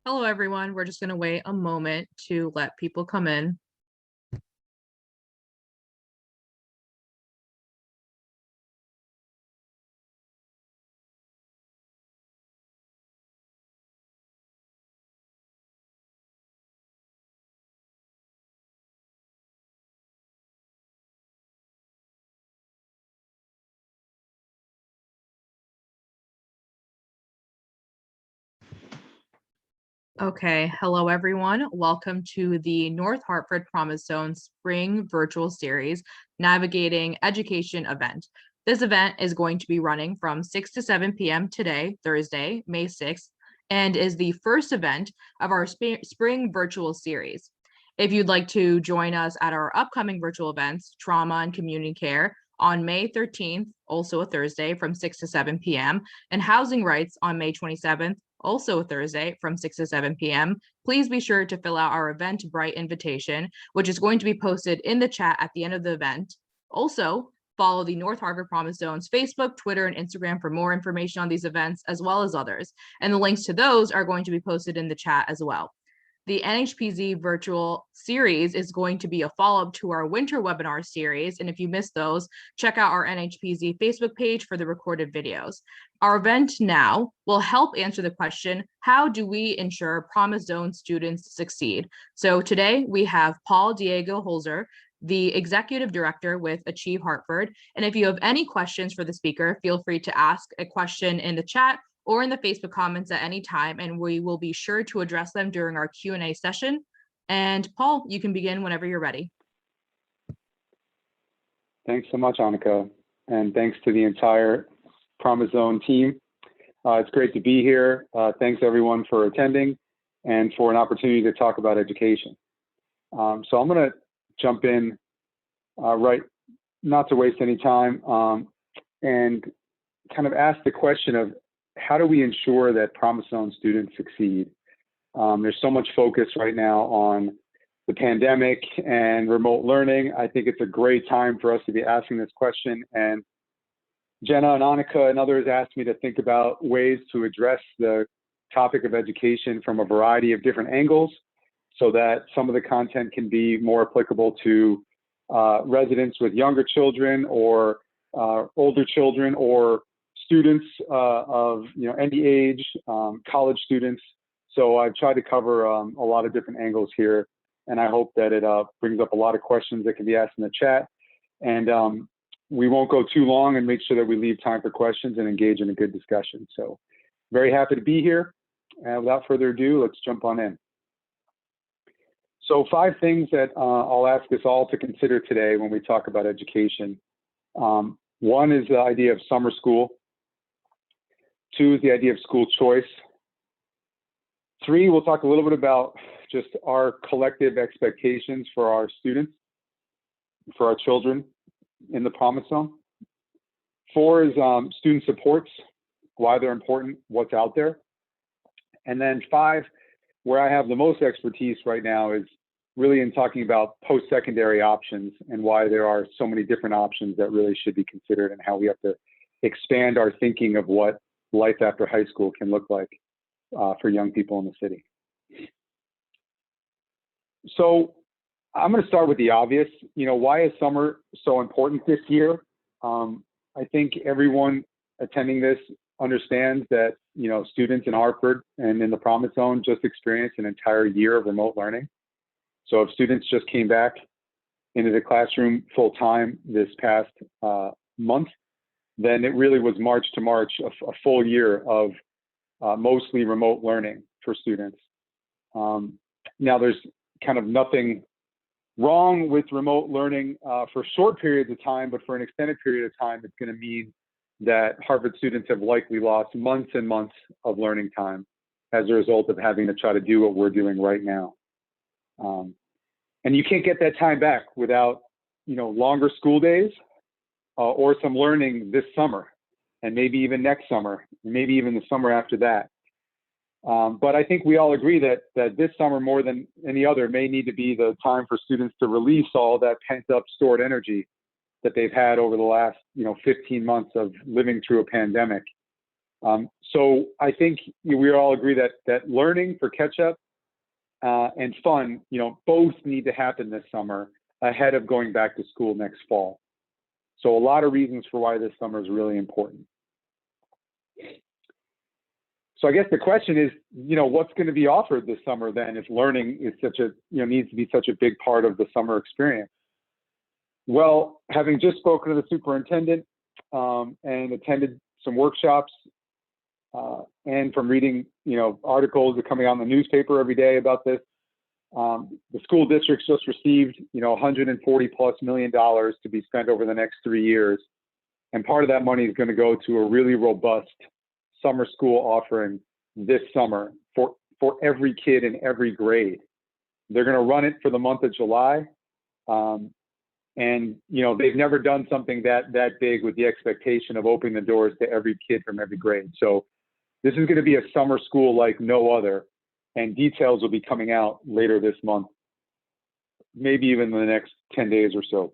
Hello, everyone. We're just going to wait a moment to let people come in. Okay, hello everyone. Welcome to the North Hartford Promise Zone Spring Virtual Series Navigating Education event. This event is going to be running from 6 to 7 p.m. today, Thursday, May 6th, and is the first event of our Spring Virtual Series. If you'd like to join us at our upcoming virtual events, Trauma and Community Care, on May 13th, also a Thursday, from 6 to 7 p.m., and Housing Rights on May 27th, also a Thursday from 6 to 7 p.m., please be sure to fill out our Eventbrite invitation, which is going to be posted in the chat at the end of the event. Also, follow the North Hartford Promise Zone's Facebook, Twitter, and Instagram for more information on these events, as well as others. And the links to those are going to be posted in the chat as well. The NHPZ virtual series is going to be a follow-up to our winter webinar series. And if you missed those, check out our NHPZ Facebook page for the recorded videos. Our event now will help answer the question, how do we ensure Promise Zone students succeed? So today we have Paul Diego Holzer, the executive director with Achieve Hartford. And if you have any questions for the speaker, feel free to ask a question in the chat or in the Facebook comments at any time, and we will be sure to address them during our Q&A session. And Paul, you can begin whenever you're ready. Thanks so much, Annika, and thanks to the entire Promise Zone team. It's great to be here. Thanks everyone for attending and for an opportunity to talk about education. So I'm going to jump in right, not to waste any time, and kind of ask the question of how do we ensure that Promise Zone students succeed? There's so much focus right now on the pandemic and remote learning. I think it's a great time for us to be asking this question. And Jenna and Annika and others asked me to think about ways to address the topic of education from a variety of different angles so that some of the content can be more applicable to residents with younger children or older children or students of any age, college students. So I've tried to cover a lot of different angles here, and I hope that it brings up a lot of questions that can be asked in the chat. And we won't go too long and make sure that we leave time for questions and engage in a good discussion. So very happy to be here. And without further ado, let's jump on in. So 5 things that I'll ask us all to consider today when we talk about education. 1 is the idea of summer school. 2 is the idea of school choice. 3, we'll talk a little bit about just our collective expectations for our students, for our children in the Promise Zone. 4 is student supports, why they're important, what's out there. And then 5, where I have the most expertise right now, is really in talking about post-secondary options and why there are so many different options that really should be considered and how we have to expand our thinking of what life after high school can look like for young people in the city. So I'm going to start with the obvious. Why is summer so important this year? I think everyone attending this understands that students in Hartford and in the Promise Zone just experienced an entire year of remote learning. So if students just came back into the classroom full time this past month, then it really was March to March, a full year of mostly remote learning for students. Now, there's kind of nothing wrong with remote learning for short periods of time, but for an extended period of time, it's going to mean that Harvard students have likely lost months and months of learning time as a result of having to try to do what we're doing right now. And you can't get that time back without, longer school days or some learning this summer, and maybe even next summer, maybe even the summer after that. But I think we all agree that this summer, more than any other, may need to be the time for students to release all that pent-up stored energy that they've had over the last 15 months of living through a pandemic. So I think we all agree that learning for catch-up and fun, both need to happen this summer ahead of going back to school next fall. So a lot of reasons for why this summer is really important. So I guess the question is, what's going to be offered this summer then if learning is needs to be such a big part of the summer experience? Well, having just spoken to the superintendent and attended some workshops and from reading, articles that are coming out in the newspaper every day about this, the school districts just received, $140+ million to be spent over the next 3 years. And part of that money is going to go to a really robust summer school offering this summer for every kid in every grade. They're going to run it for the month of July. And, they've never done something that big with the expectation of opening the doors to every kid from every grade. So this is going to be a summer school like no other. And details will be coming out later this month, maybe even in the next 10 days or so.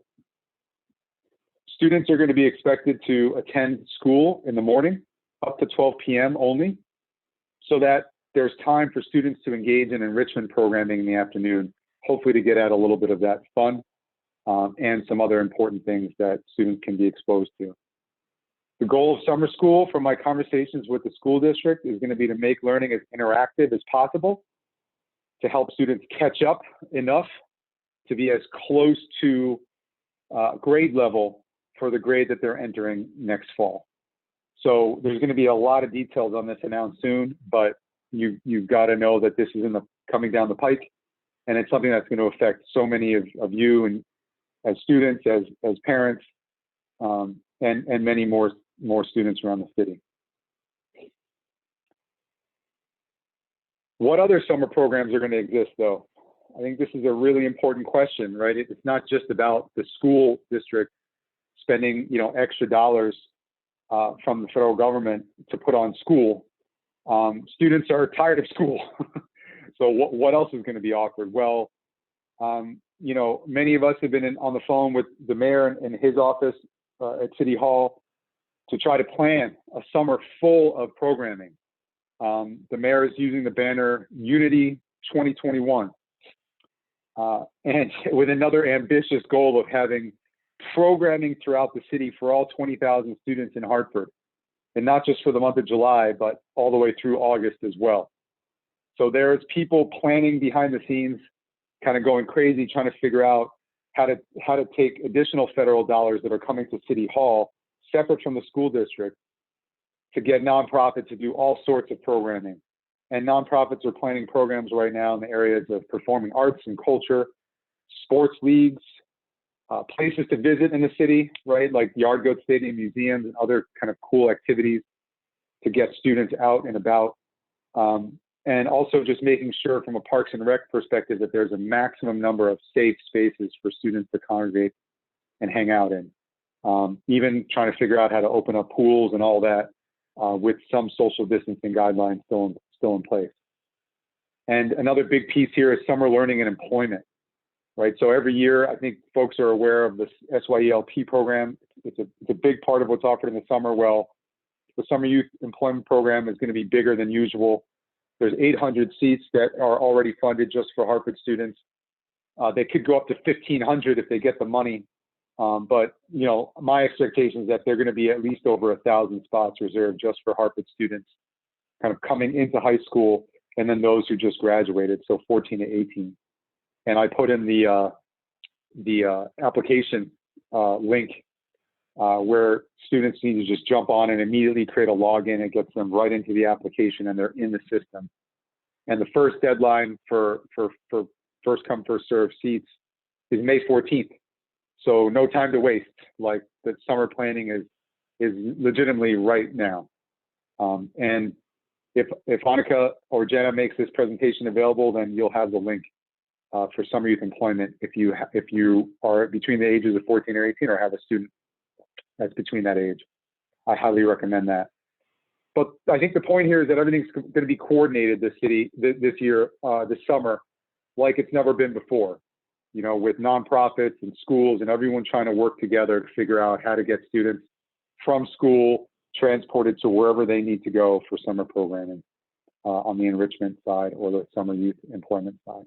Students are going to be expected to attend school in the morning up to 12 p.m. only, so that there's time for students to engage in enrichment programming in the afternoon, hopefully to get at a little bit of that fun and some other important things that students can be exposed to. The goal of summer school, from my conversations with the school district, is going to be to make learning as interactive as possible, to help students catch up enough to be as close to grade level for the grade that they're entering next fall. So there's going to be a lot of details on this announced soon, but you've got to know that this is coming down the pike, and it's something that's going to affect so many of you and as students, as parents, and many more students around the city. What other summer programs are going to exist, though? I think this is a really important question, right? It's not just about the school district spending, extra dollars from the federal government to put on school. Students are tired of school. So what else is going to be offered? Well, many of us have been on the phone with the mayor in his office at City Hall to try to plan a summer full of programming. The mayor is using the banner Unity 2021, and with another ambitious goal of having programming throughout the city for all 20,000 students in Hartford, and not just for the month of July, but all the way through August as well. So there's people planning behind the scenes, kind of going crazy, trying to figure out how to take additional federal dollars that are coming to City Hall, separate from the school district, to get nonprofits to do all sorts of programming. And nonprofits are planning programs right now in the areas of performing arts and culture, sports leagues, places to visit in the city, right? Like Yard Goat Stadium, museums, and other kind of cool activities to get students out and about. And also just making sure from a Parks and Rec perspective that there's a maximum number of safe spaces for students to congregate and hang out in. Even trying to figure out how to open up pools and all that with some social distancing guidelines still in place. And another big piece here is summer learning and employment, right? So every year, I think folks are aware of this SYELP program. It's a big part of what's offered in the summer. Well, the summer youth employment program is going to be bigger than usual. There's 800 seats that are already funded just for Hartford students. They could go up to 1,500 if they get the money. But my expectation is that they're going to be at least over 1,000 spots reserved just for Hartford students kind of coming into high school, and then those who just graduated, so 14 to 18. And I put in the application link where students need to just jump on and immediately create a login. It gets them right into the application, and they're in the system. And the first deadline for first come, first serve seats is May 14th. So no time to waste. Like, the summer planning is legitimately right now. And if Annika or Jenna makes this presentation available, then you'll have the link for summer youth employment if you are between the ages of 14 or 18 or have a student that's between that age. I highly recommend that. But I think the point here is that everything's going to be coordinated this year, this summer, like it's never been before. With nonprofits and schools and everyone trying to work together to figure out how to get students from school transported to wherever they need to go for summer programming on the enrichment side or the summer youth employment side.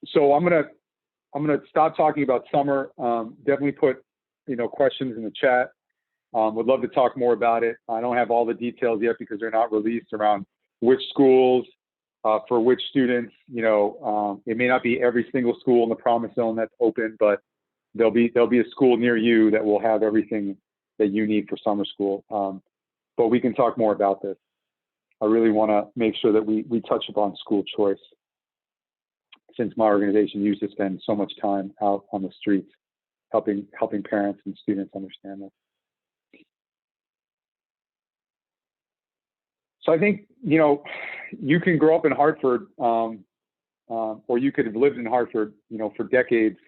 So I'm gonna stop talking about summer. Definitely put questions in the chat. Would love to talk more about it. I don't have all the details yet because they're not released around which schools for which students. It may not be every single school in the Promise Zone that's open, but there'll be a school near you that will have everything that you need for summer school. But we can talk more about this. I really want to make sure that we touch upon school choice, since my organization used to spend so much time out on the streets helping parents and students understand this. So I think, you can grow up in Hartford, or you could have lived in Hartford, for decades,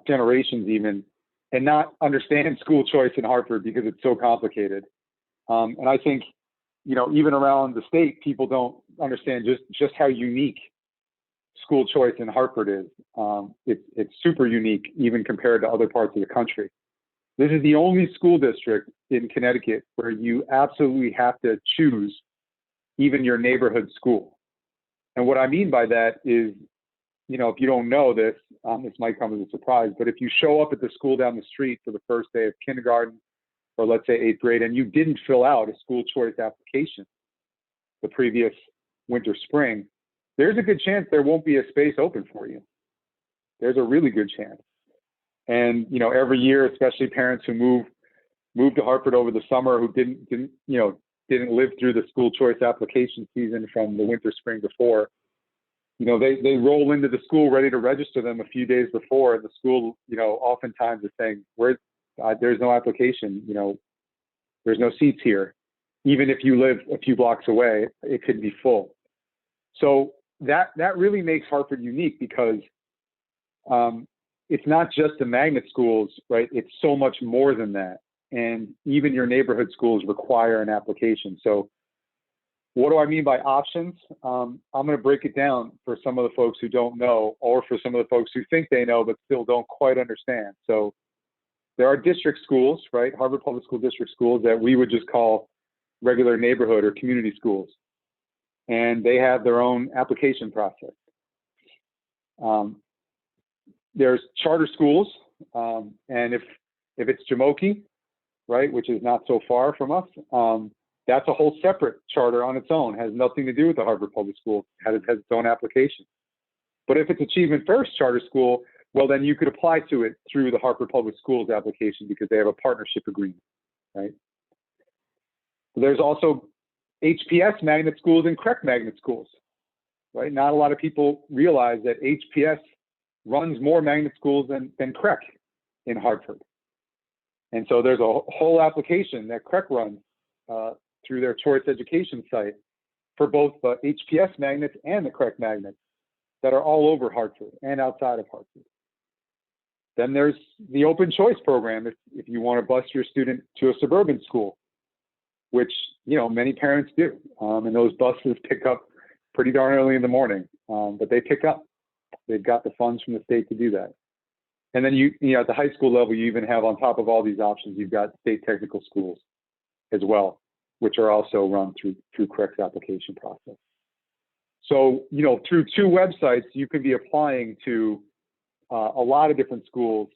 generations even, and not understand school choice in Hartford because it's so complicated. And I think, even around the state, people don't understand just how unique school choice in Hartford is. It's super unique, even compared to other parts of the country. This is the only school district in Connecticut where you absolutely have to choose even your neighborhood school. And what I mean by that is, if you don't know this, this might come as a surprise, but if you show up at the school down the street for the first day of kindergarten, or let's say 8th grade, and you didn't fill out a school choice application the previous winter, spring, there's a good chance there won't be a space open for you. There's a really good chance. And, every year, especially parents who move to Hartford over the summer who didn't live through the school choice application season from the winter, spring before, they roll into the school ready to register them a few days before, and the school, oftentimes is saying, there's no application, there's no seats here. Even if you live a few blocks away, it could be full. So that really makes Hartford unique because it's not just the magnet schools, right? It's so much more than that. And even your neighborhood schools require an application. So what do I mean by options? I'm going to break it down for some of the folks who don't know, or for some of the folks who think they know but still don't quite understand. So there are district schools, right? Harvard Public School district schools that we would just call regular neighborhood or community schools. And they have their own application process. There's charter schools, and if it's Jamoki, right, which is not so far from us, that's a whole separate charter on its own, has nothing to do with the Harvard Public School, has its own application. But if it's Achievement First charter school, well, then you could apply to it through the Hartford Public Schools application because they have a partnership agreement, right? There's also HPS magnet schools and CREC magnet schools, right? Not a lot of people realize that HPS runs more magnet schools than CREC in Hartford. And so there's a whole application that CREC runs through their choice education site for both the HPS magnets and the CREC magnets that are all over Hartford and outside of Hartford. Then there's the open choice program if you want to bus your student to a suburban school, which many parents do. And those buses pick up pretty darn early in the morning, but they pick up. They've got the funds from the state to do that. And then at the high school level, you even have, on top of all these options, you've got state technical schools as well, which are also run through CREC's application process. So, through 2 websites, you can be applying to a lot of different schools,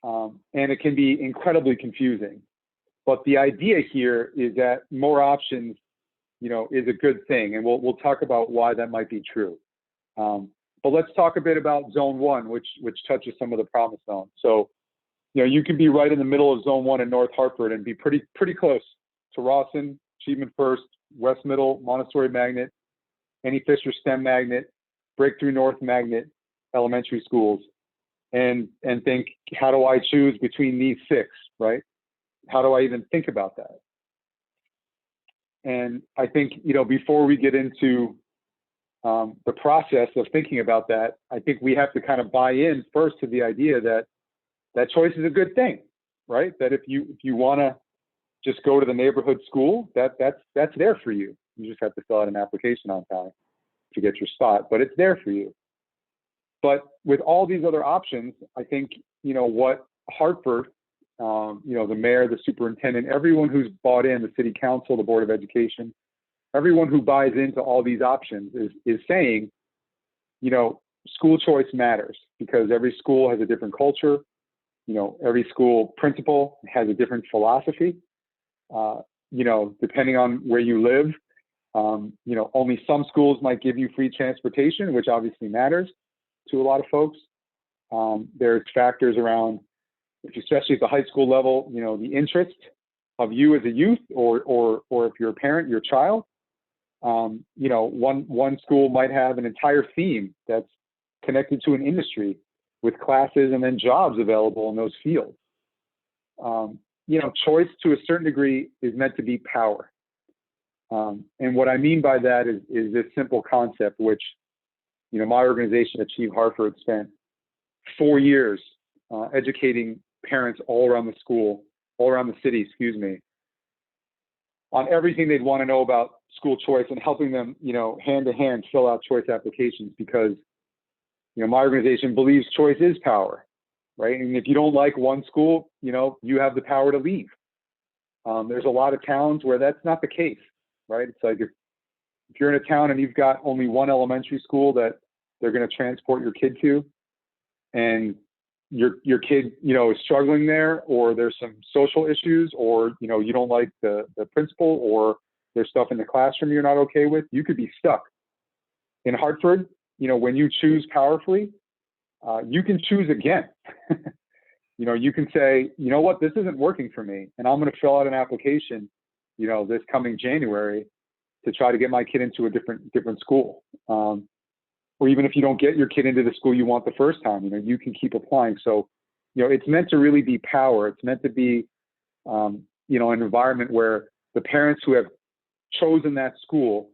and it can be incredibly confusing. But the idea here is that more options, is a good thing, and we'll talk about why that might be true. But let's talk a bit about Zone 1, which touches some of the Promise Zone. So, you can be right in the middle of Zone 1 in North Hartford and be pretty close to Rawson, Achievement First, West Middle, Montessori Magnet, Annie Fisher STEM Magnet, Breakthrough North Magnet, elementary schools, and think, how do I choose between these 6, right? How do I even think about that? And I think, before we get into the process of thinking about that, I think we have to kind of buy in first to the idea that choice is a good thing, right? That if you want to just go to the neighborhood school, that's there for you. You just have to fill out an application on time to get your spot, but it's there for you. But with all these other options, I think, what Hartford the mayor, the superintendent, everyone who's bought in, the city council, the board of education, everyone who buys into all these options is saying, school choice matters because every school has a different culture. Every school principal has a different philosophy. Depending on where you live, only some schools might give you free transportation, which obviously matters to a lot of folks. There's factors around, especially at the high school level, the interest of you as a youth, or if you're a parent, your child. One school might have an entire theme that's connected to an industry with classes and then jobs available in those fields. Choice to a certain degree is meant to be power. And what I mean by that is this simple concept, which, my organization, Achieve Hartford, spent 4 years educating parents all around the city, on everything they'd want to know about school choice and helping them, hand to hand fill out choice applications because, my organization believes choice is power, right? And if you don't like one school, you have the power to leave. There's a lot of towns where that's not the case, right? It's like if you're in a town and you've got only one elementary school that they're going to transport your kid to, and your kid, is struggling there, or there's some social issues, or, you don't like the principal, or there's stuff in the classroom you're not okay with, you could be stuck. In Hartford, when you choose powerfully, you can choose again. You can say, what, this isn't working for me, and I'm going to fill out an application, this coming January to try to get my kid into a different school. Or even if you don't get your kid into the school you want the first time, you can keep applying. So, it's meant to really be power. It's meant to be, an environment where the parents who have chosen that school,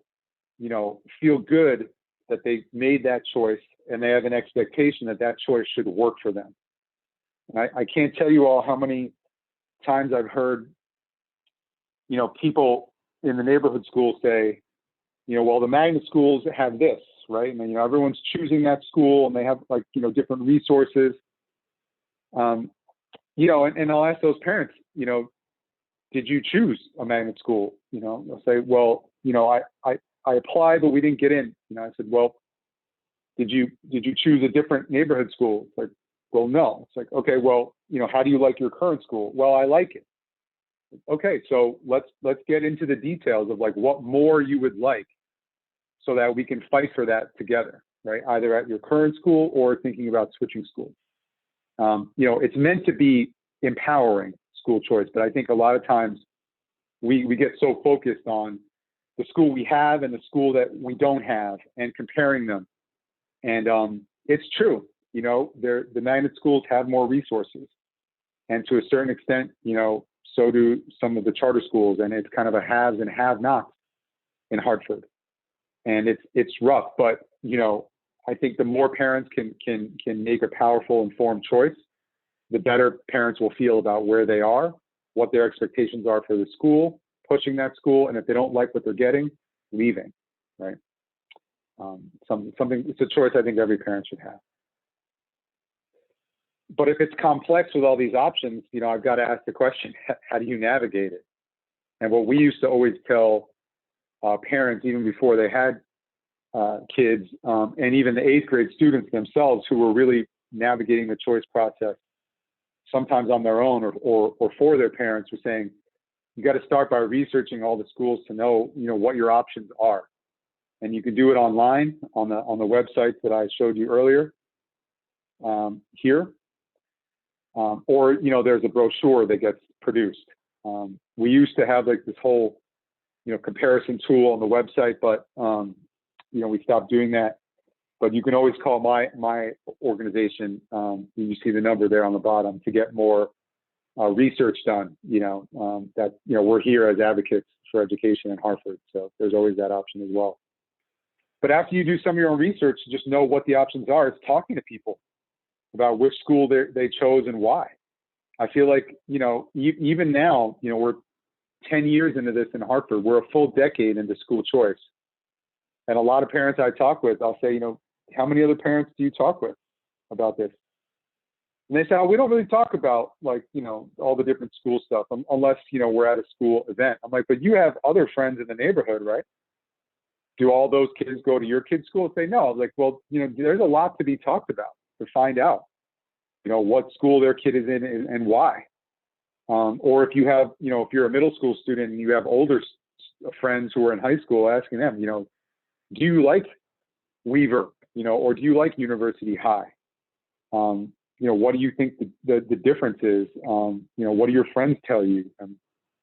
feel good that they made that choice, and they have an expectation that that choice should work for them. And I can't tell you all how many times I've heard, people in the neighborhood schools say, well, the magnet schools have this, right? And then, everyone's choosing that school, and they have different resources. And I'll ask those parents, did you choose a magnet school? They'll say, well, I applied, but we didn't get in. I said, well, did you choose a different neighborhood school? It's like, well, no. It's like, okay, well, how do you like your current school? Well, I like it. Okay, so let's get into the details of what more you would like, so that we can fight for that together, right? Either at your current school or thinking about switching schools. It's meant to be empowering school choice, but I think a lot of times we get so focused on the school we have and the school that we don't have and comparing them. And it's true, the magnet schools have more resources, and to a certain extent, so do some of the charter schools, and it's kind of a haves and have-nots in Hartford. And it's rough, but I think the more parents can make a powerful, informed choice, the better parents will feel about where they are, what their expectations are for the school, pushing that school, and if they don't like what they're getting, leaving, right? It's a choice I think every parent should have. But if it's complex with all these options, I've got to ask the question, how do you navigate it? And what we used to always tell parents, even before they had kids, and even the 8th grade students themselves who were really navigating the choice process, sometimes on their own or for their parents, were saying, you got to start by researching all the schools to know, what your options are. And you can do it online on the websites that I showed you earlier here. Or, there's a brochure that gets produced. We used to have this whole, comparison tool on the website, but, we stopped doing that. But you can always call my organization. You see the number there on the bottom to get more research done, that, we're here as advocates for education in Hartford. So there's always that option as well. But after you do some of your own research, just know what the options are. It's talking to people about which school they chose and why. I feel like, even now, we're 10 years into this in Hartford. We're a full decade into school choice. And a lot of parents I talk with, I'll say, how many other parents do you talk with about this? And they say, oh, we don't really talk about like, all the different school stuff unless, we're at a school event. I'm like, but you have other friends in the neighborhood, right? Do all those kids go to your kid's school? And say, no. I was like, well, there's a lot to be talked about to find out, what school their kid is in and why. Or if you have, if you're a middle school student and you have older friends who are in high school, asking them, do you like Weaver, or do you like University High? What do you think the difference is? What do your friends tell you?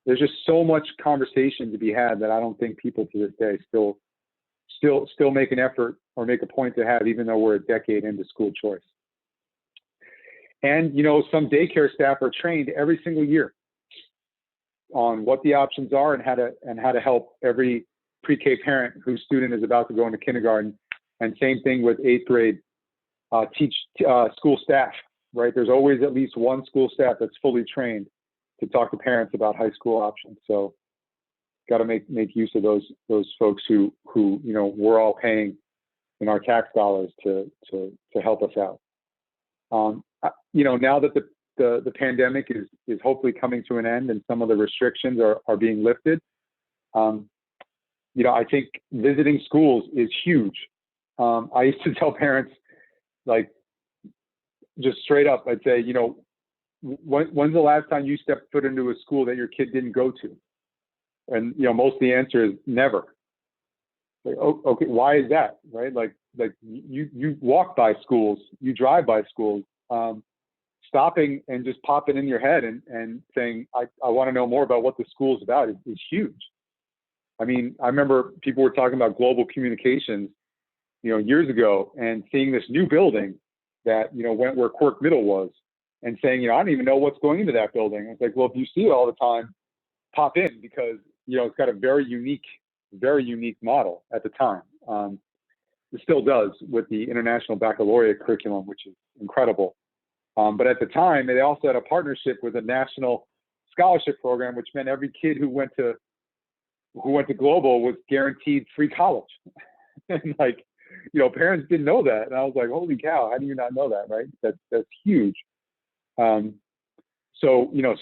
There's just so much conversation to be had that I don't think people to this day still make an effort or make a point to have, even though we're a decade into school choice. And, some daycare staff are trained every single year on what the options are and how to help every pre-K parent whose student is about to go into kindergarten. And same thing with 8th grade school staff, right? There's always at least one school staff that's fully trained to talk to parents about high school options. So got to make use of those folks who we're all paying in our tax dollars to help us out. Now that the pandemic is hopefully coming to an end and some of the restrictions are being lifted, I think visiting schools is huge. I used to tell parents, like, just straight up, I'd say, when's the last time you stepped foot into a school that your kid didn't go to? And, most of the answer is never. Like, oh, okay, why is that, right? Like you walk by schools, you drive by schools, stopping and just popping in your head and saying, I want to know more about what the school is about is huge. I mean, I remember people were talking about global communications, years ago, and seeing this new building that, went where Quirk Middle was, and saying, I don't even know what's going into that building. It's like, well, if you see it all the time, pop in, because, it's got a very unique model at the time. It still does with the International Baccalaureate curriculum, which is incredible. But at the time, they also had a partnership with a national scholarship program, which meant every kid who went to global was guaranteed free college. And like, parents didn't know that. And I was like, holy cow, how do you not know that, right? That's huge. So,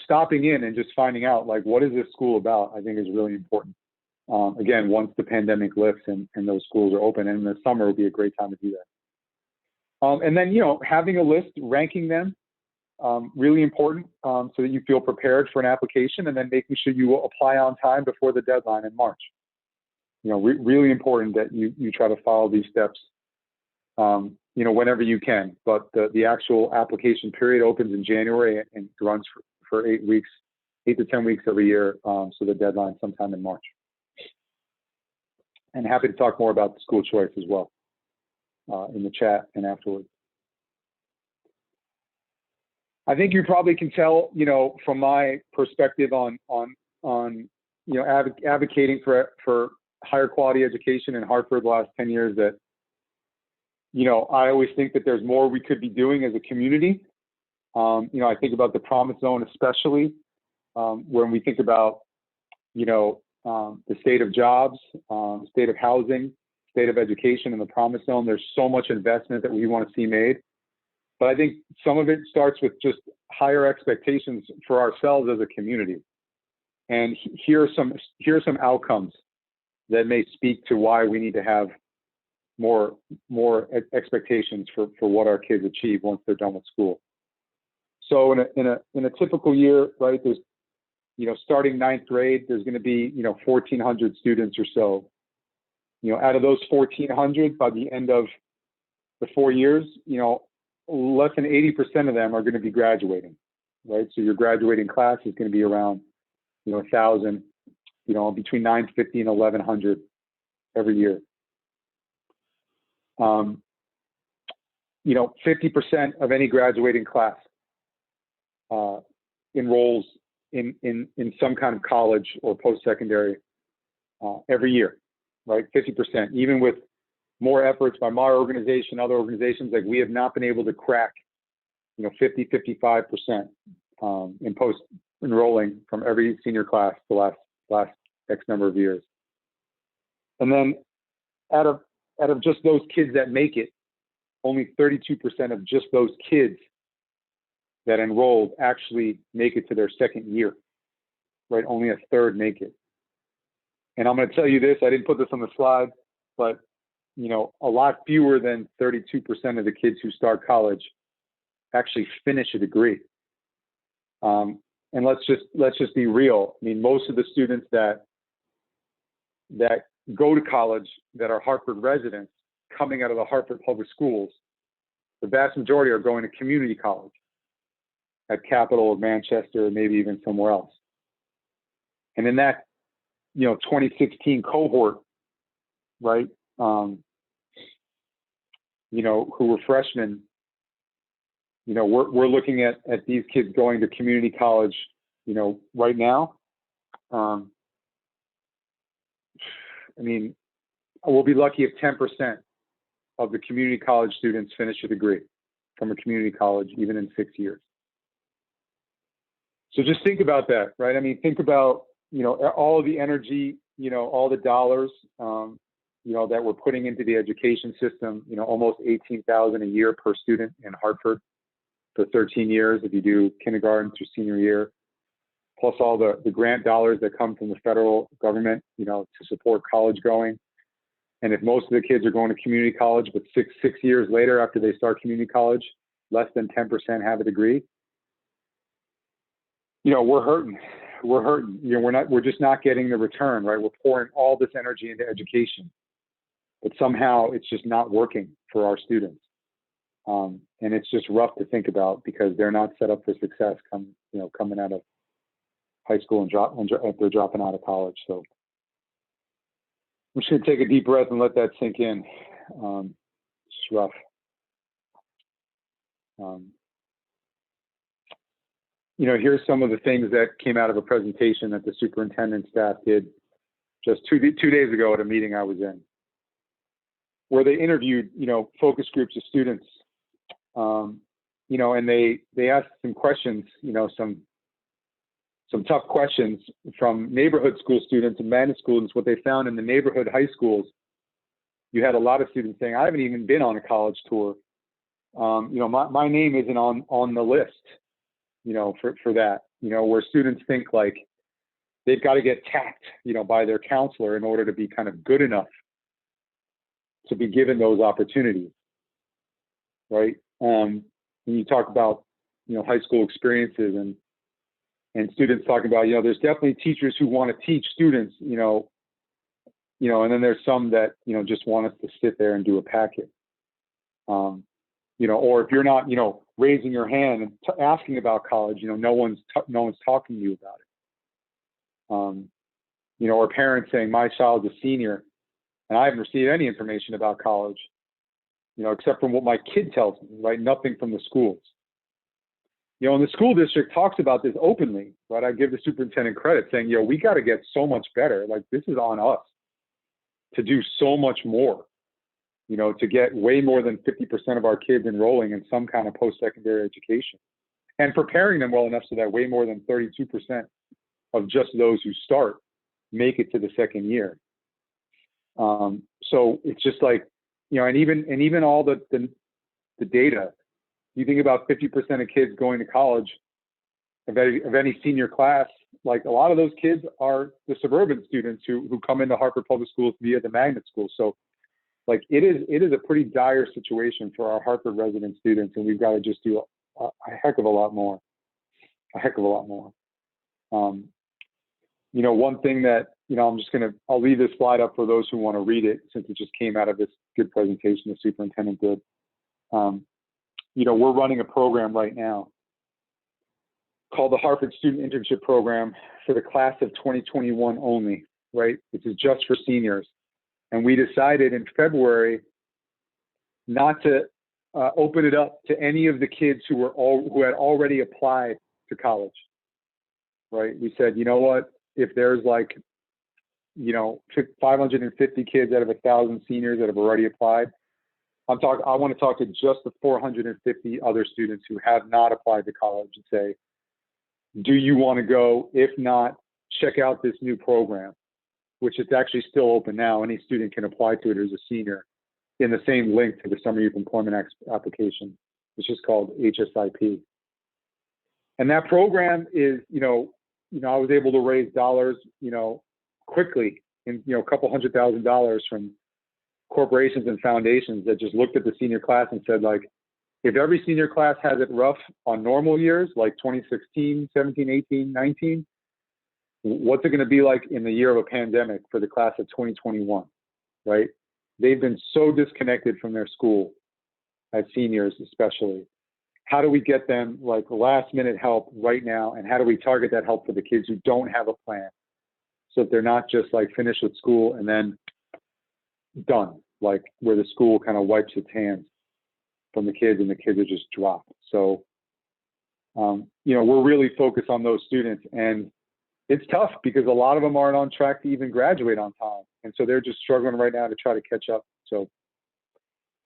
stopping in and just finding out, like, what is this school about, I think is really important. Again, once the pandemic lifts and those schools are open, and in the summer would be a great time to do that. And then, having a list, ranking them, really important, so that you feel prepared for an application, and then making sure you apply on time before the deadline in March. Really important that you try to follow these steps, whenever you can. But the actual application period opens in January and runs for 8 to 10 weeks every year. So the deadline sometime in March. And happy to talk more about the school choice as well in the chat and afterwards. I think you probably can tell, from my perspective on advocating for higher quality education in Hartford the last 10 years, that, I always think that there's more we could be doing as a community. I think about the Promise Zone, especially when we think about, the state of jobs, state of housing, state of education in the Promise Zone. There's so much investment that we want to see made. But I think some of it starts with just higher expectations for ourselves as a community. And here are some outcomes that may speak to why we need to have more expectations for what our kids achieve once they're done with school. So in a typical year, right, there's, starting 9th grade, there's going to be, 1,400 students or so. Out of those 1,400, by the end of the 4 years, less than 80% of them are going to be graduating, right? So your graduating class is going to be around, 1,000, between 950 and 1,100 every year. 50% of any graduating class enrolls in some kind of college or post-secondary every year, right? 50%, even with more efforts by my organization, other organizations, like we have not been able to crack, 50, 55% in post-enrolling from every senior class the last X number of years. And then out of just those kids that make it, only 32% of just those kids that enrolled actually make it to their second year, right? Only a third make it. And I'm going to tell you this, I didn't put this on the slide, but a lot fewer than 32% of the kids who start college actually finish a degree. And let's just be real. I mean, most of the students that go to college that are Hartford residents coming out of the Hartford public schools, the vast majority are going to community college at Capital or Manchester, or maybe even somewhere else. And in that, 2016 cohort, right, who were freshmen, we're looking at these kids going to community college, right now. I mean, we'll be lucky if 10% of the community college students finish a degree from a community college, even in 6 years. So just think about that, right? I mean, think about, all the energy, all the dollars, that we're putting into the education system, almost $18,000 a year per student in Hartford for 13 years if you do kindergarten through senior year, plus all the grant dollars that come from the federal government, to support college going. And if most of the kids are going to community college, but six years later after they start community college, less than 10% have a degree, we're hurting. We're hurting. We're just not getting the return, right? We're pouring all this energy into education, but somehow it's just not working for our students. And it's just rough to think about because they're not set up for success coming out of high school and they're dropping out of college. So we should take a deep breath and let that sink in. It's rough. Here's some of the things that came out of a presentation that the superintendent staff did just two days ago at a meeting I was in, where they interviewed, focus groups of students, and they asked some questions, some tough questions from neighborhood school students and magnet students. What they found in the neighborhood high schools, you had a lot of students saying, I haven't even been on a college tour. My name isn't on the list, for that, where students think like they've got to get tapped, by their counselor in order to be kind of good enough to be given those opportunities, right? When you talk about, high school experiences and students talking about, there's definitely teachers who want to teach students, and then there's some that, just want us to sit there and do a packet. Or if you're not, raising your hand and asking about college, no one's talking to you about it. Or parents saying my child's a senior and I haven't received any information about college, except from what my kid tells me, right? Nothing from the schools. And the school district talks about this openly, right? I give the superintendent credit saying, we got to get so much better. Like this is on us to do so much more, to get way more than 50% of our kids enrolling in some kind of post-secondary education and preparing them well enough so that way more than 32% of just those who start make it to the second year. So it's just like, and even all the data, you think about 50% of kids going to college of any senior class, like a lot of those kids are the suburban students who come into Hartford Public Schools via the magnet school. So like it is a pretty dire situation for our Hartford resident students, and we've got to just do a heck of a lot more. One thing that, I'll leave this slide up for those who want to read it since it just came out of this good presentation the superintendent did. We're running a program right now called the Hartford Student Internship Program for the class of 2021 only, right? This is just for seniors. And we decided in February not to open it up to any of the kids who had already applied to college, right? We said, you know what, if there's like, 550 kids out of 1,000 seniors that have already applied, I want to talk to just the 450 other students who have not applied to college and say, do you want to go? If not, check out this new program, which is actually still open now. Any student can apply to it as a senior in the same link to the Summer Youth Employment application, which is called HSIP. And that program is, I was able to raise dollars, quickly in, a couple $100,000 from corporations and foundations that just looked at the senior class and said, like, if every senior class has it rough on normal years, like 2016, 17, 18, 19, what's it going to be like in the year of a pandemic for the class of 2021, right? They've been so disconnected from their school as seniors, especially. How do we get them like last minute help right now? And how do we target that help for the kids who don't have a plan? So that they're not just like finished with school and then done, like where the school kind of wipes its hands from the kids and the kids are just dropped. So, we're really focused on those students, and it's tough because a lot of them aren't on track to even graduate on time. And so they're just struggling right now to try to catch up. So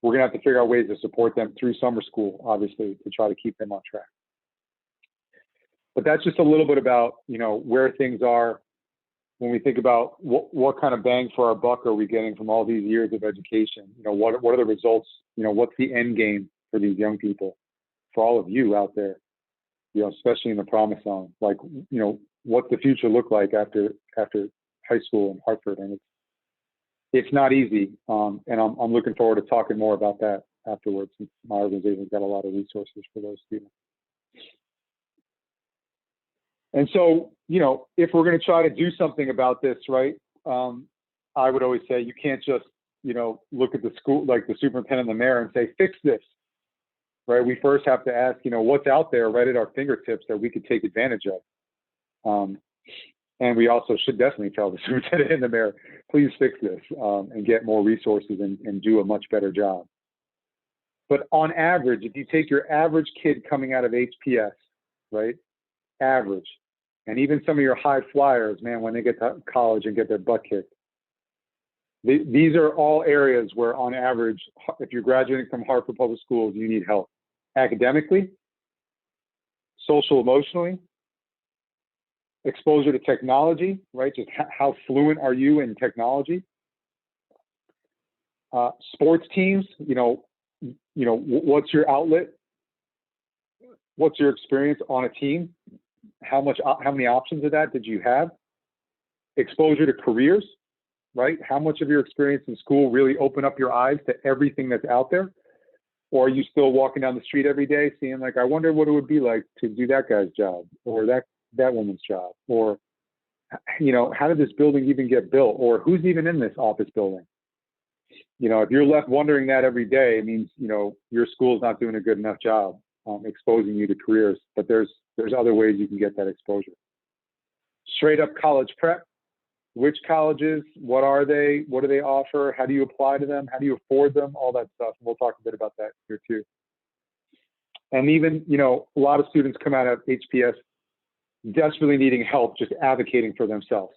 we're gonna have to figure out ways to support them through summer school, obviously, to try to keep them on track. But that's just a little bit about, where things are when we think about what kind of bang for our buck are we getting from all these years of education? What are the results? What's the end game for these young people, for all of you out there, especially in the Promise Zone? Like, what's the future look like after high school in Hartford? And it's not easy. And I'm looking forward to talking more about that afterwards, since my organization's got a lot of resources for those students. And so, if we're going to try to do something about this, right, I would always say you can't just, look at the school, like the superintendent and the mayor, and say, fix this, right? We first have to ask, what's out there right at our fingertips that we could take advantage of. And we also should definitely tell the superintendent and the mayor, please fix this and get more resources and do a much better job. But on average, if you take your average kid coming out of HPS, right, average, and even some of your high flyers, man, when they get to college and get their butt kicked, these are all areas where, on average, if you're graduating from Hartford Public Schools, you need help. Academically, social, emotionally, exposure to technology, right? Just how fluent are you in technology? Sports teams, what's your outlet? What's your experience on a team? How many options of that did you have? Exposure to careers, right? How much of your experience in school really opened up your eyes to everything that's out there? Or are you still walking down the street every day seeing, like, I wonder what it would be like to do that guy's job, or that woman's job, or, how did this building even get built, or who's even in this office building? If you're left wondering that every day, it means, your school's not doing a good enough job exposing you to careers. But there's other ways you can get that exposure. Straight up college prep. Which colleges, what are they, what do they offer, how do you apply to them, how do you afford them, all that stuff. And we'll talk a bit about that here too. And even, a lot of students come out of HPS desperately needing help, just advocating for themselves.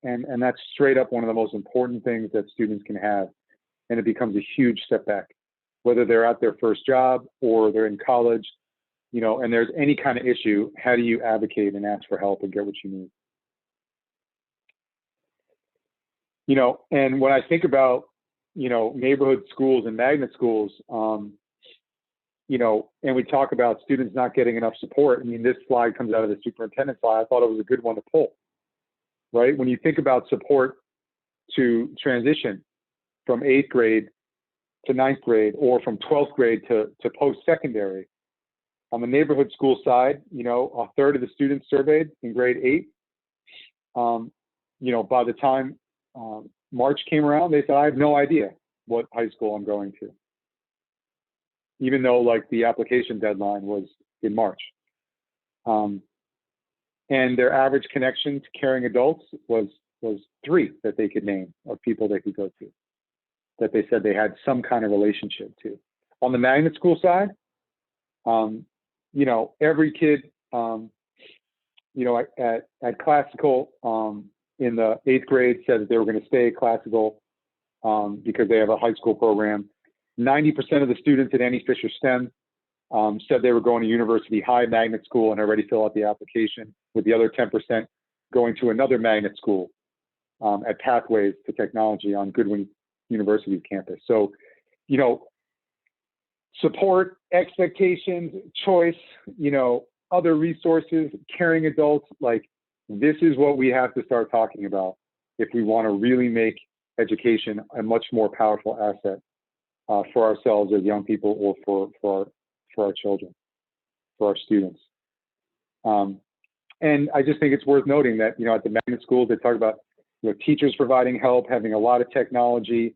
And that's straight up one of the most important things that students can have. And it becomes a huge setback, whether they're at their first job or they're in college, and there's any kind of issue. How do you advocate and ask for help and get what you need? And when I think about, neighborhood schools and magnet schools, and we talk about students not getting enough support. I mean, this slide comes out of the superintendent's slide. I thought it was a good one to pull, right? When you think about support to transition from 8th grade to 9th grade, or from 12th grade to post-secondary, on the neighborhood school side, a third of the students surveyed in grade 8, by the time March came around, they said, I have no idea what high school I'm going to, even though like the application deadline was in March. And their average connection to caring adults was 3 that they could name of people they could go to, that they said they had some kind of relationship to. On the magnet school side, every kid, at classical, in the 8th grade said that they were going to stay at classical because they have a high school program. 90% of the students at Annie Fisher STEM said they were going to University High magnet school and already fill out the application, with the other 10% going to another magnet school at Pathways to Technology on Goodwin University campus. So, support, expectations, choice, other resources, caring adults. Like, this is what we have to start talking about if we want to really make education a much more powerful asset for ourselves as young people, or for our children, for our students. And I just think it's worth noting that, at the magnet schools, they talk about, teachers providing help, having a lot of technology,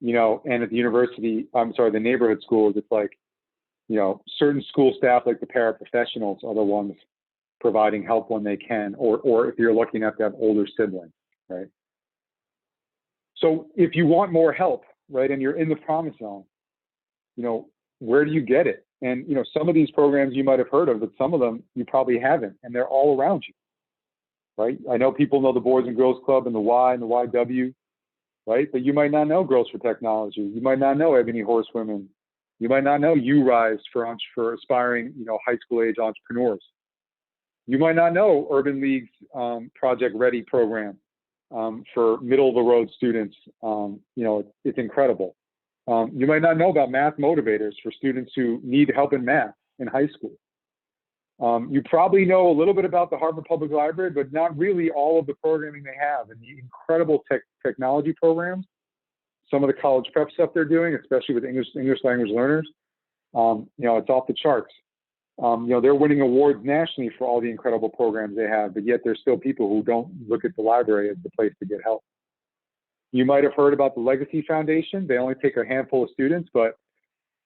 and at the university, the neighborhood schools, it's like, certain school staff, like the paraprofessionals, are the ones providing help when they can, or if you're lucky enough to have older siblings, right? So if you want more help, right, and you're in the Promise Zone, where do you get it? And, some of these programs you might have heard of, but some of them you probably haven't, and they're all around you, right? I know people know the Boys and Girls Club and the Y and the YW, right? But you might not know Girls for Technology. You might not know Ebony Horsewomen. You might not know URISE for aspiring, high school age entrepreneurs. You might not know Urban League's Project Ready program for middle of the road students. It's incredible. You might not know about Math Motivators for students who need help in math in high school. You probably know a little bit about the Harvard Public Library, but not really all of the programming they have, and the incredible technology programs, some of the college prep stuff they're doing, especially with English language learners. It's off the charts. They're winning awards nationally for all the incredible programs they have, but yet there's still people who don't look at the library as the place to get help. You might have heard about the Legacy Foundation. They only take a handful of students, but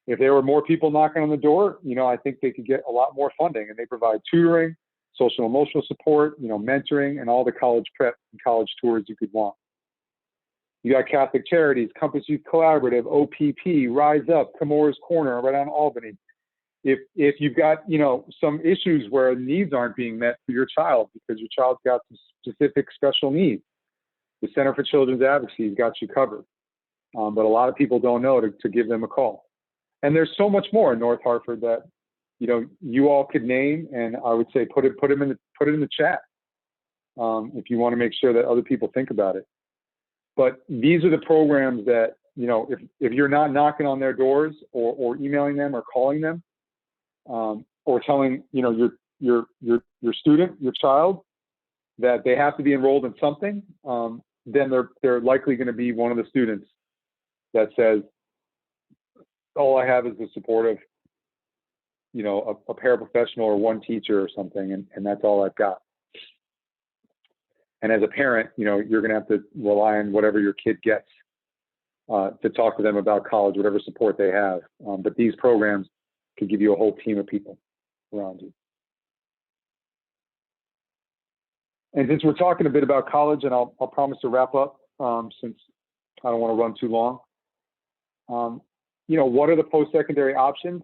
if there were more people knocking on the door, I think they could get a lot more funding, and they provide tutoring, social and emotional support, mentoring, and all the college prep and college tours you could want. You got Catholic Charities, Compass Youth Collaborative, OPP, Rise Up, Camora's Corner, right on Albany. If you've got, some issues where needs aren't being met for your child because your child's got some specific special needs, the Center for Children's Advocacy has got you covered. But a lot of people don't know to give them a call. And there's so much more in North Hartford that, you all could name, and I would say put it in the chat if you want to make sure that other people think about it. But these are the programs that, if you're not knocking on their doors or emailing them or calling them, or telling, your student, your child, that they have to be enrolled in something, then they're likely going to be one of the students that says, all I have is the support of, a paraprofessional or one teacher or something, and that's all I've got. And as a parent, you're going to have to rely on whatever your kid gets to talk to them about college, whatever support they have. But these programs could give you a whole team of people around you. And since we're talking a bit about college, and I'll promise to wrap up since I don't want to run too long. What are the post-secondary options?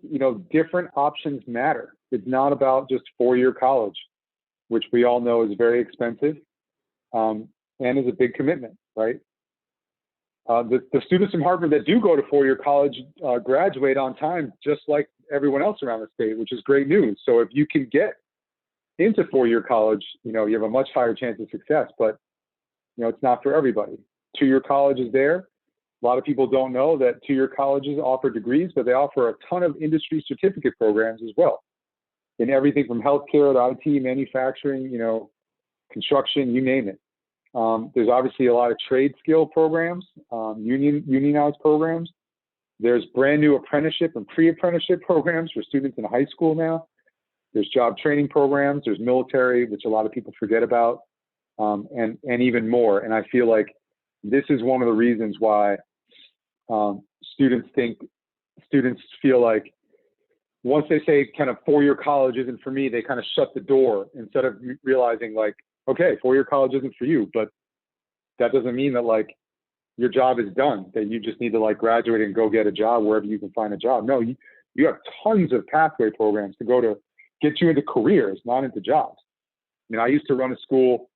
Different options matter. It's not about just four-year college, which we all know is very expensive and is a big commitment, right? The students from Harvard that do go to four-year college graduate on time, just like everyone else around the state, which is great news. So if you can get into four-year college, you have a much higher chance of success, but it's not for everybody. Two-year college is there. A lot of people don't know that two-year colleges offer degrees, but they offer a ton of industry certificate programs as well, in everything from healthcare to IT, manufacturing, construction, you name it. There's obviously a lot of trade skill programs, unionized programs. There's brand new apprenticeship and pre-apprenticeship programs for students in high school now. There's job training programs. There's military, which a lot of people forget about, and even more. And I feel like this is one of the reasons why students feel like once they say kind of four-year college isn't for me, they kind of shut the door instead of realizing like, okay, four-year college isn't for you, but that doesn't mean that like your job is done, that you just need to like graduate and go get a job wherever you can find a job. No, you have tons of pathway programs to go to get you into careers, not into jobs. I used to run a school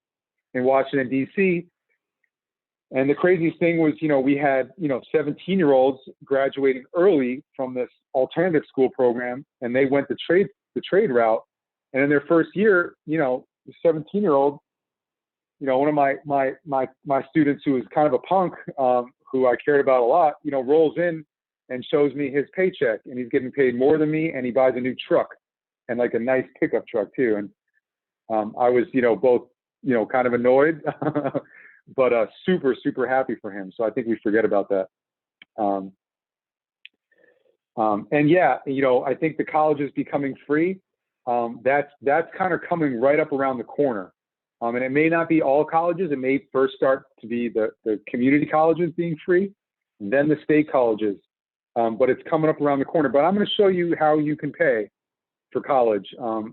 in Washington, D.C., and the craziest thing was, we had, 17-year-olds graduating early from this alternative school program, and they went the trade route. And in their first year, the 17-year-old, one of my students who was kind of a punk, who I cared about a lot, rolls in and shows me his paycheck, and he's getting paid more than me, and he buys a new truck and like a nice pickup truck too. And I was, both, kind of annoyed, but super, super happy for him. So I think we forget about that. And yeah, I think the college is becoming free. That's kind of coming right up around the corner. And it may not be all colleges. It may first start to be the community colleges being free, then the state colleges. But it's coming up around the corner. But I'm going to show you how you can pay for college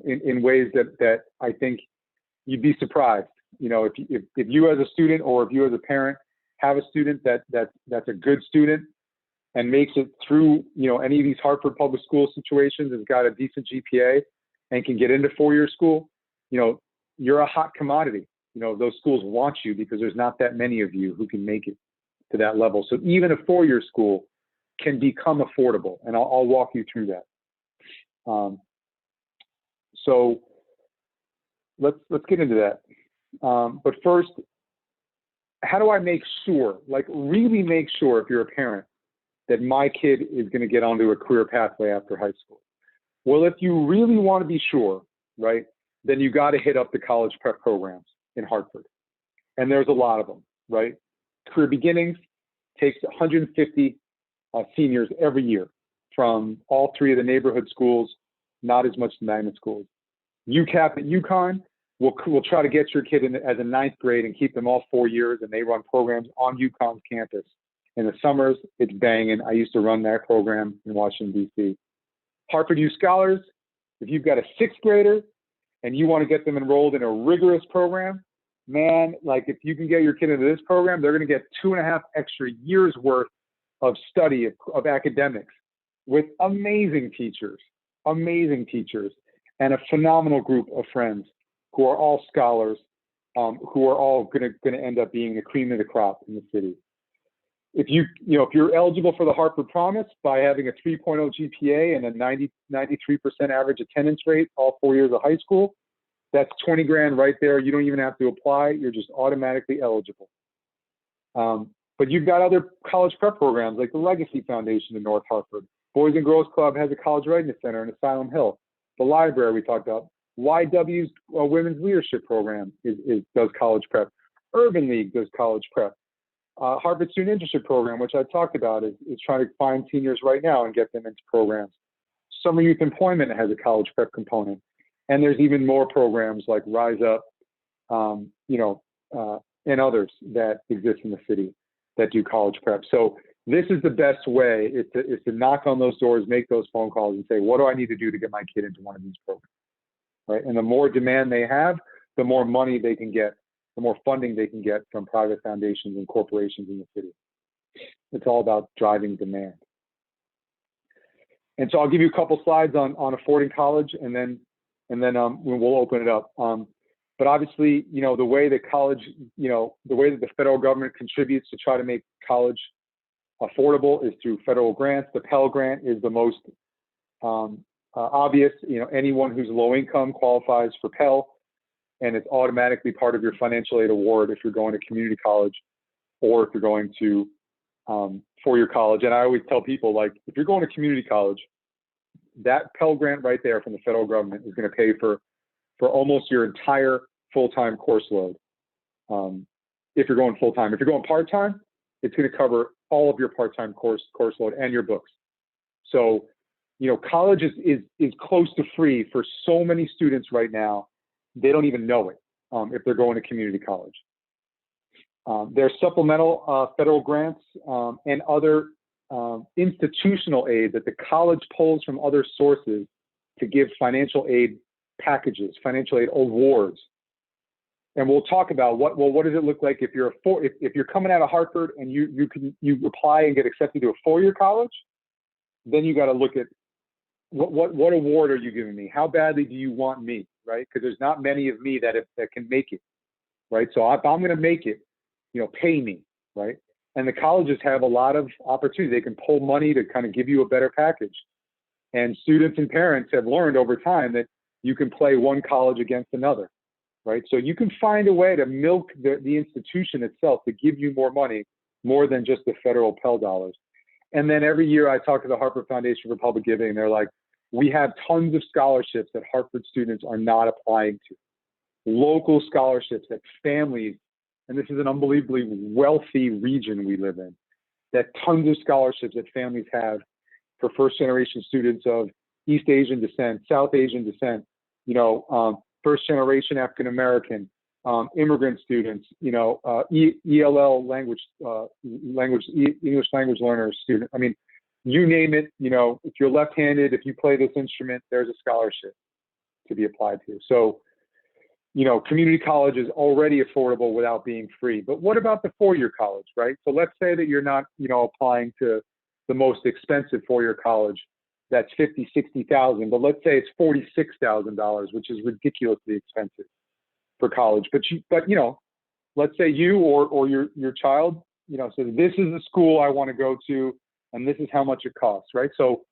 in ways that I think you'd be surprised. If you as a student or if you as a parent have a student that's a good student and makes it through any of these Hartford public school situations, has got a decent GPA and can get into four-year school, you're a hot commodity. Those schools want you because there's not that many of you who can make it to that level. So even a four-year school can become affordable, and I'll walk you through that. So let's get into that. But first, how do I make sure, like really make sure if you're a parent, that my kid is going to get onto a career pathway after high school? Well, if you really want to be sure, right, then you got to hit up the college prep programs in Hartford. And there's a lot of them, right? Career Beginnings takes 150 seniors every year from all three of the neighborhood schools, not as much the magnet schools. UCAP at UConn will try to get your kid in as a ninth grade and keep them all 4 years, and they run programs on UConn's campus. In the summers, it's banging. I used to run that program in Washington, D.C. Hartford U Scholars, if you've got a sixth grader and you want to get them enrolled in a rigorous program, man, like if you can get your kid into this program, they're going to get 2.5 extra years worth of study of academics with amazing teachers, and a phenomenal group of friends who are all scholars, who are all going to end up being the cream of the crop in the city. If you're eligible for the Hartford Promise by having a 3.0 GPA and a 93% average attendance rate all 4 years of high school, that's 20 grand right there. You don't even have to apply. You're just automatically eligible. But you've got other college prep programs like the Legacy Foundation in North Hartford. Boys and Girls Club has a college readiness center in Asylum Hill. The library we talked about. YW's Women's Leadership Program does college prep. Urban League does college prep. Harvard Student Internship Program, which I talked about, is trying to find seniors right now and get them into programs. Summer Youth Employment has a college prep component. And there's even more programs like Rise Up, and others that exist in the city that do college prep. So this is the best way, is to knock on those doors, make those phone calls and say, what do I need to do to get my kid into one of these programs, right? And the more demand they have, the more money they can get, the more funding they can get from private foundations and corporations in the city. It's all about driving demand. And so I'll give you a couple slides on affording college, and then we'll open it up. But obviously, the way that college, the way that the federal government contributes to try to make college affordable is through federal grants. The Pell Grant is the most obvious. Anyone who's low income qualifies for Pell, and it's automatically part of your financial aid award if you're going to community college or if you're going to four-year college. And I always tell people, like, if you're going to community college, that Pell Grant right there from the federal government is going to pay for almost your entire full-time course load. If you're going full-time. If you're going part-time, it's going to cover all of your part-time course load and your books. So, college is close to free for so many students right now. They don't even know it if they're going to community college. There's supplemental federal grants and other institutional aid that the college pulls from other sources to give financial aid packages, financial aid awards. And we'll talk about what does it look like if you're coming out of Hartford and you apply and get accepted to a four-year college. Then you got to look at what award are you giving me? How badly do you want me, right? Because there's not many of me that can make it, right? So if I'm going to make it, pay me, right? And the colleges have a lot of opportunity. They can pull money to kind of give you a better package. And students and parents have learned over time that you can play one college against another, right? So you can find a way to milk the institution itself to give you more money, more than just the federal Pell dollars. And then every year I talk to the Hartford Foundation for Public Giving, and they're like, we have tons of scholarships that Hartford students are not applying to. Local scholarships that families, and this is an unbelievably wealthy region we live in, that tons of scholarships that families have for first-generation students of East Asian descent, South Asian descent, first-generation African-American, immigrant students, ELL language, English language learners student. I mean, you name it, if you're left-handed, if you play this instrument, there's a scholarship to be applied to. So, community college is already affordable without being free. But what about the four-year college, right? So let's say that you're not, applying to the most expensive four-year college. That's $50,000, $60,000, but let's say it's $46,000, which is ridiculously expensive for college. But let's say you or your child, says this is the school I want to go to, and this is how much it costs, right? So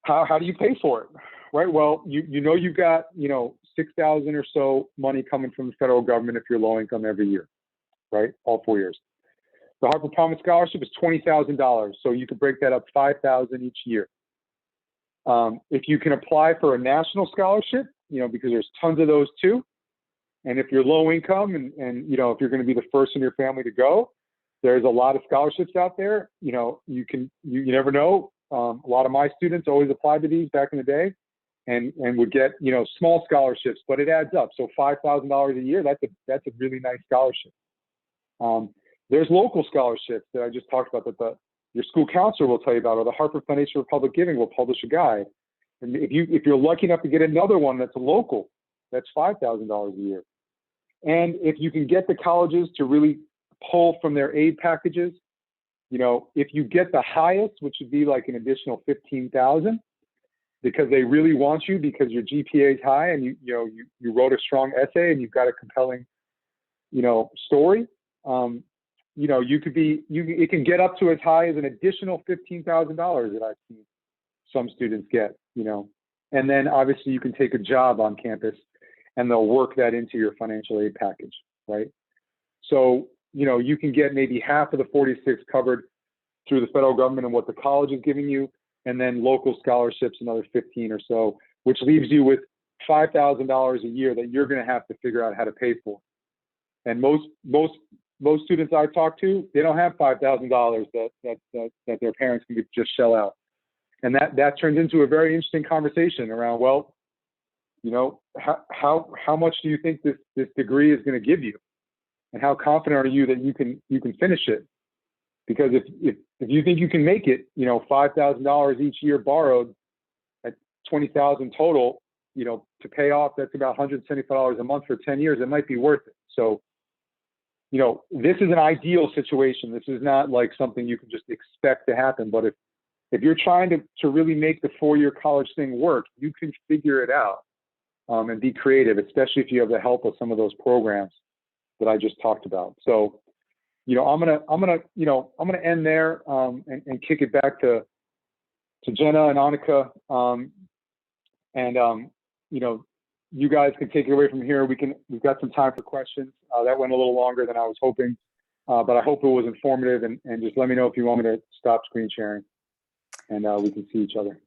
how do you pay for it, right? Well, you've got $6,000 or so money coming from the federal government if you're low income every year, right? All 4 years. The Hartford Promise Scholarship is $20,000, so you could break that up $5,000 each year. If you can apply for a national scholarship, because there's tons of those too, and if you're low income and if you're going to be the first in your family to go, there's a lot of scholarships out there. You never know. A lot of my students always applied to these back in the day, and would get small scholarships, but it adds up. So $5,000 a year, that's a really nice scholarship. There's local scholarships that I just talked about that your school counselor will tell you about, or the Hartford Foundation for Public Giving will publish a guide. And if you're lucky enough to get another one that's local, that's $5,000 a year. And if you can get the colleges to really pull from their aid packages, if you get the highest, which would be like an additional $15,000, because they really want you because your GPA is high and you wrote a strong essay and you've got a compelling story. It can get up to as high as an additional $15,000 that I've seen some students get, and then obviously you can take a job on campus and they'll work that into your financial aid package, right? So, you can get maybe half of the 46 covered through the federal government and what the college is giving you, and then local scholarships, another 15 or so, which leaves you with $5,000 a year that you're going to have to figure out how to pay for. And most students I talk to, they don't have $5,000 that their parents can just shell out. And that turns into a very interesting conversation around, well, how much do you think this degree is going to give you? And how confident are you that you can finish it? Because if you think you can make it, $5,000 each year borrowed at $20,000 total, to pay off, that's about $175 a month for 10 years. It might be worth it. So, this is an ideal situation. This is not like something you can just expect to happen. But if you're trying to really make the four-year college thing work, you can figure it out and be creative, especially if you have the help of some of those programs that I just talked about. So, I'm gonna end there and kick it back to Jenna and Annika, you guys can take it away from here. We've got some time for questions. That went a little longer than I was hoping, but I hope it was informative. And just let me know if you want me to stop screen sharing, and we can see each other.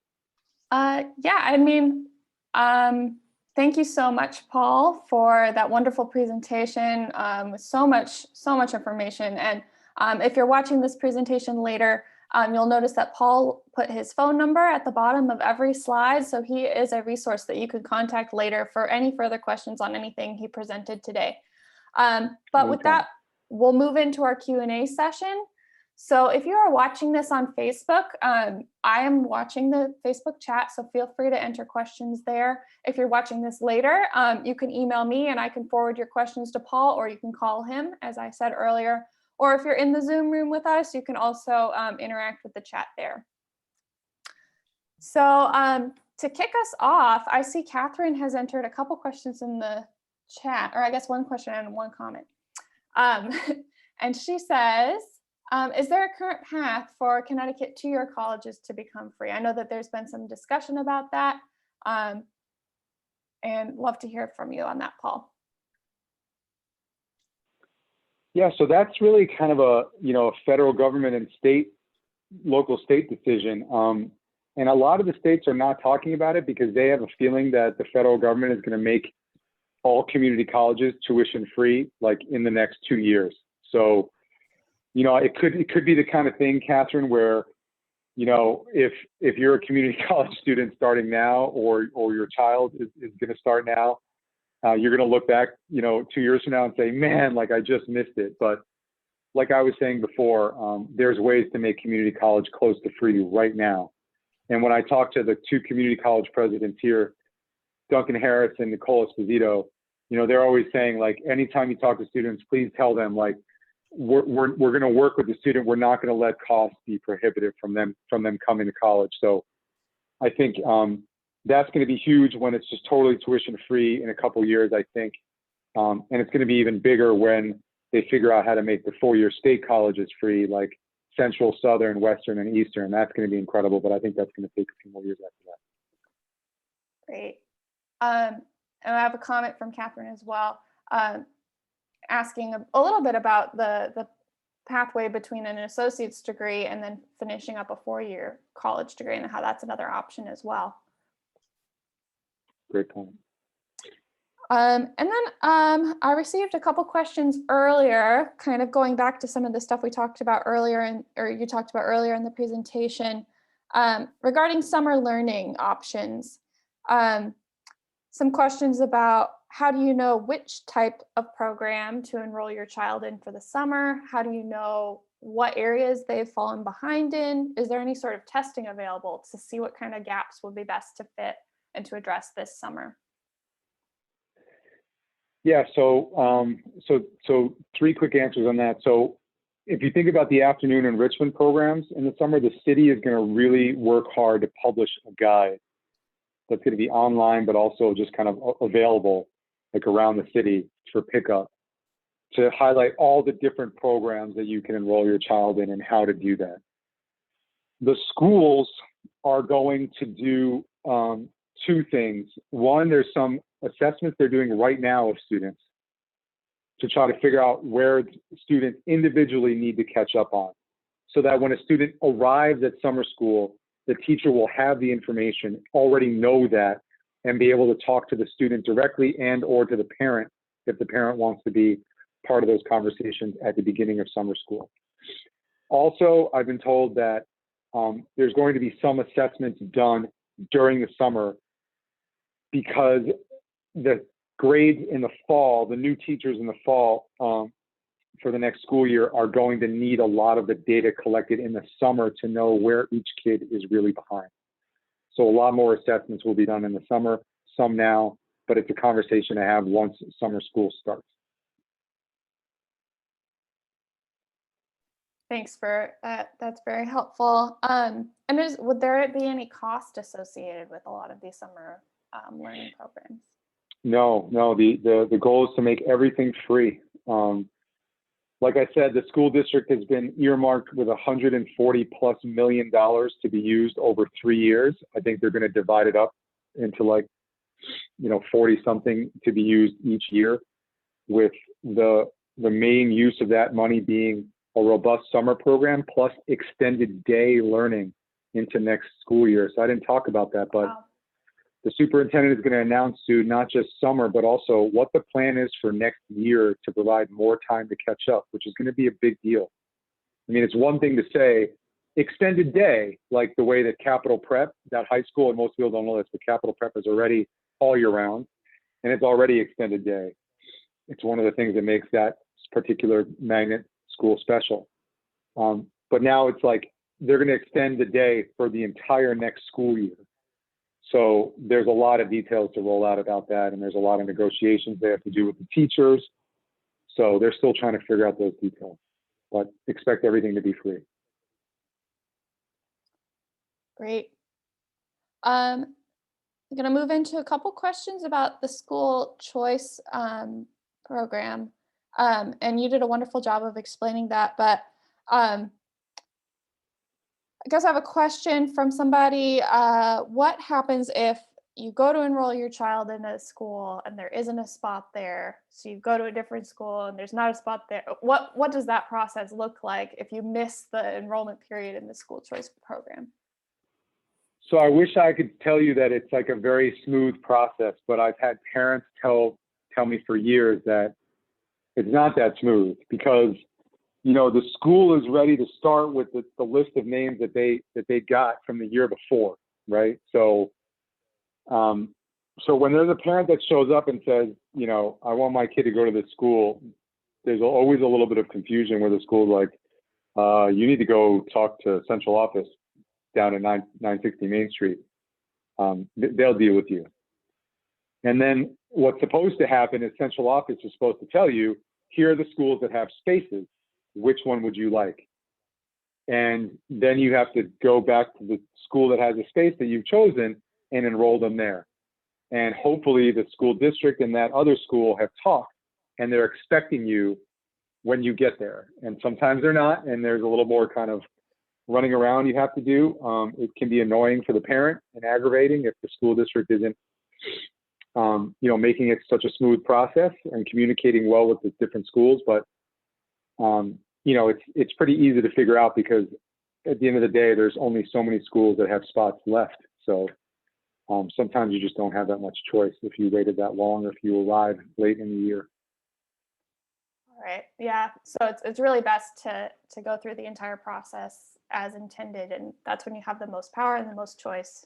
Thank you so much, Paul, for that wonderful presentation with so much information. And if you're watching this presentation later, you'll notice that Paul put his phone number at the bottom of every slide. So he is a resource that you can contact later for any further questions on anything he presented today. But with that, we'll move into our Q&A session. So if you are watching this on Facebook, I am watching the Facebook chat, so feel free to enter questions there. If you're watching this later, you can email me and I can forward your questions to Paul, or you can call him, as I said earlier. Or if you're in the Zoom room with us, you can also interact with the chat there. So to kick us off, I see Catherine has entered a couple questions in the chat, or I guess one question and one comment. And she says, is there a current path for Connecticut two-year colleges to become free? I know that there's been some discussion about that, and love to hear from you on that, Paul. Yeah, so that's really kind of a federal government and local state decision. And a lot of the states are not talking about it because they have a feeling that the federal government is going to make all community colleges tuition free, like in the next 2 years. So, you know, it could be the kind of thing, Catherine, where, you know, if you're a community college student starting now, or your child is going to start now, you're going to look back, you know, 2 years from now and say, man, like I just missed it. But like I was saying before, there's ways to make community college close to free right now. And when I talk to the 2 community college presidents here, Duncan Harris and Nicole Esposito, you know, they're always saying, like, anytime you talk to students, please tell them, like, we're going to work with the student. We're not going to let costs be prohibitive from them coming to college. So I think that's going to be huge when it's just totally tuition free in a couple of years, I think. And it's going to be even bigger when they figure out how to make the 4-year state colleges free, like Central, Southern, Western, and Eastern. That's going to be incredible, but I think that's going to take a few more years after that. Great. And I have a comment from Catherine as well, asking a little bit about the pathway between an associate's degree and then finishing up a 4-year college degree, and how that's another option as well. Great point. And then I received a couple questions earlier, kind of going back to some of the stuff we talked about earlier, or you talked about earlier in the presentation, regarding summer learning options. Some questions about, how do you know which type of program to enroll your child in for the summer? How do you know what areas they've fallen behind in? Is there any sort of testing available to see what kind of gaps would be best to fit and to address this summer? Yeah, so 3 quick answers on that. So if you think about the afternoon enrichment programs in the summer, the city is going to really work hard to publish a guide that's going to be online, but also just kind of available, like around the city for pickup, to highlight all the different programs that you can enroll your child in and how to do that. The schools are going to do 2 things. One, there's some assessments they're doing right now of students to try to figure out where students individually need to catch up on, so that when a student arrives at summer school, the teacher will have the information, already know that, and be able to talk to the student directly and or to the parent if the parent wants to be part of those conversations at the beginning of summer school. Also, I've been told that there's going to be some assessments done during the summer, because the grades in the fall, the new teachers in the fall for the next school year are going to need a lot of the data collected in the summer to know where each kid is really behind. So a lot more assessments will be done in the summer, some now, but it's a conversation to have once summer school starts. Thanks for that. That's very helpful. And would there be any cost associated with a lot of these summer learning programs? No. The goal is to make everything free. Like I said, the school district has been earmarked with $140+ million to be used over 3 years. I think they're going to divide it up into, like, 40 something to be used each year, with the main use of that money being a robust summer program plus extended day learning into next school year. So I didn't talk about that, but wow. The superintendent is going to announce soon, not just summer, but also what the plan is for next year to provide more time to catch up, which is going to be a big deal. I mean, it's one thing to say extended day, like the way that Capital Prep, that high school, and most people don't know this, but Capital Prep is already all year round, and it's already extended day. It's one of the things that makes that particular magnet school special. But now it's like they're going to extend the day for the entire next school year. So there's a lot of details to roll out about that, and there's a lot of negotiations they have to do with the teachers. So they're still trying to figure out those details, but expect everything to be free. Great. I'm going to move into a couple questions about the school choice program. And you did a wonderful job of explaining that, but I guess I have a question from somebody. What happens if you go to enroll your child in a school and there isn't a spot there? So you go to a different school and there's not a spot there. What does that process look like if you miss the enrollment period in the school choice program? So I wish I could tell you that it's like a very smooth process, but I've had parents tell me for years that it's not that smooth because, you know, the school is ready to start with the list of names that they got from the year before, right? So, so when there's a parent that shows up and says, you know, I want my kid to go to this school, there's always a little bit of confusion where the school's like, you need to go talk to central office down at 960 Main Street. They'll deal with you. And then what's supposed to happen is central office is supposed to tell you, here are the schools that have spaces. Which one would you like? And then you have to go back to the school that has a space that you've chosen and enroll them there. And hopefully the school district and that other school have talked and they're expecting you when you get there. And sometimes they're not, and there's a little more kind of running around you have to do. It can be annoying for the parent and aggravating if the school district isn't, you know, making it such a smooth process and communicating well with the different schools. But, you know, it's pretty easy to figure out because at the end of the day, there's only so many schools that have spots left. So sometimes you just don't have that much choice if you waited that long or if you arrive late in the year. All right. Yeah. So it's really best to go through the entire process as intended, and that's when you have the most power and the most choice.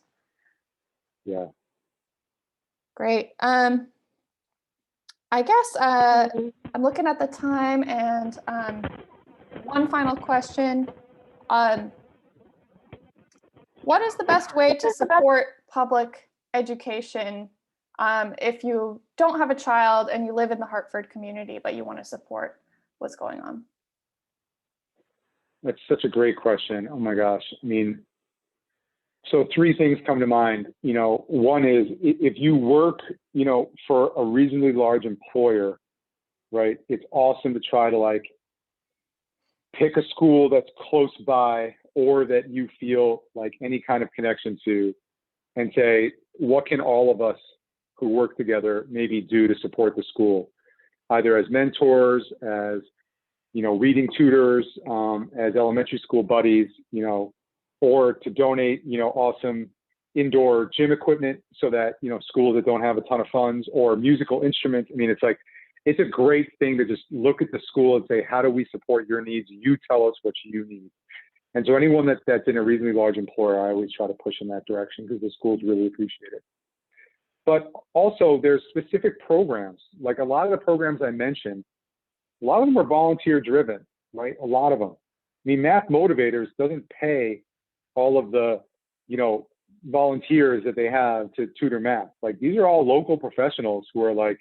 Yeah. Great. I guess I'm looking at the time, and one final question. What is the best way to support public education if you don't have a child and you live in the Hartford community, but you want to support what's going on? That's such a great question. Oh my gosh. I mean, so three things come to mind. You know, one is if you work, you know, for a reasonably large employer, right? It's awesome to try to like pick a school that's close by or that you feel like any kind of connection to and say, what can all of us who work together maybe do to support the school, either as mentors, as, you know, reading tutors, as elementary school buddies, you know, or to donate, you know, awesome indoor gym equipment so that, you know, schools that don't have a ton of funds, or musical instruments. I mean, it's like, it's a great thing to just look at the school and say, how do we support your needs? You tell us what you need. And so anyone that's in a reasonably large employer, I always try to push in that direction because the schools really appreciate it. But also there's specific programs, like a lot of the programs I mentioned, a lot of them are volunteer driven, right? A lot of them. I mean, Math Motivators doesn't pay all of the, you know, volunteers that they have to tutor math. Like these are all local professionals who are like,